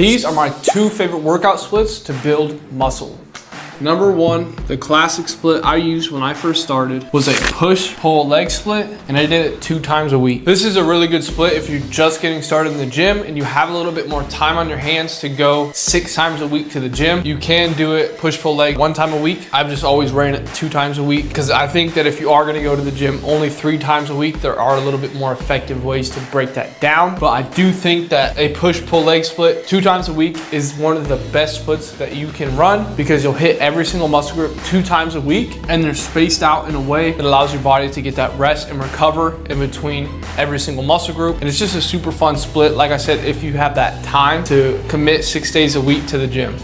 These are my 2 favorite workout splits to build muscle. Number 1, the classic split I used when I first started was a push-pull leg split, and I did it 2 times a week. This is a really good split if you're just getting started in the gym and you have a little bit more time on your hands to go 6 times a week to the gym. You can do it push-pull leg 1 time a week. I've just always ran it 2 times a week because I think that if you are gonna go to the gym only 3 times a week, there are a little bit more effective ways to break that down. But I do think that a push-pull leg split 2 times a week is one of the best splits that you can run because you'll hit every single muscle group 2 times a week, and they're spaced out in a way that allows your body to get that rest and recover in between every single muscle group. And it's just a super fun split, like I said, if you have that time to commit 6 days a week to the gym.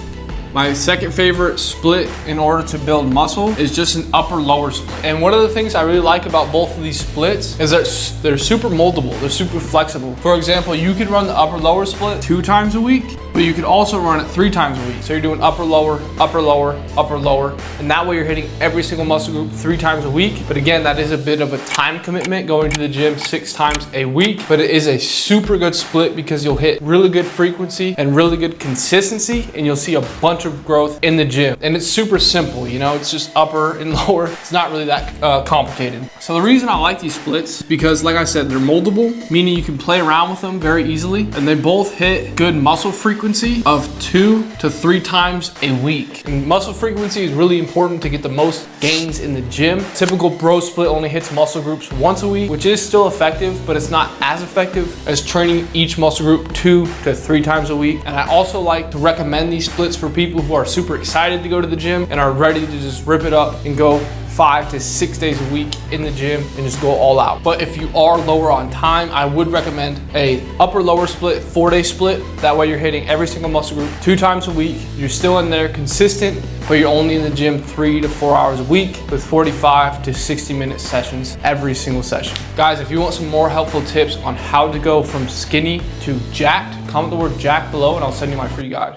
My second favorite split in order to build muscle is just an upper-lower split. And one of the things I really like about both of these splits is that they're super moldable, they're super flexible. For example, you could run the upper-lower split 2 times a week, but you could also run it 3 times a week. So you're doing upper-lower, upper-lower, upper-lower, and that way you're hitting every single muscle group 3 times a week. But again, that is a bit of a time commitment going to the gym 6 times a week, but it is a super good split because you'll hit really good frequency and really good consistency, and you'll see a bunch of growth in the gym. And it's super simple, you know, it's just upper and lower. It's not really that complicated. So the reason I like these splits, because like I said, they're moldable, meaning you can play around with them very easily, and they both hit good muscle frequency of 2 to 3 times a week. And muscle frequency is really important to get the most gains in the gym. Typical bro split only hits muscle groups once a week, which is still effective, but it's not as effective as training each muscle group 2 to 3 times a week. And I also like to recommend these splits for people who are super excited to go to the gym and are ready to just rip it up and go 5 to 6 days a week in the gym and just go all out. But if you are lower on time, I would recommend a upper-lower split, 4-day split. That way you're hitting every single muscle group 2 times a week. You're still in there consistent, but you're only in the gym 3 to 4 hours a week with 45 to 60-minute sessions every single session. Guys, if you want some more helpful tips on how to go from skinny to jacked, comment the word jacked below and I'll send you my free guide.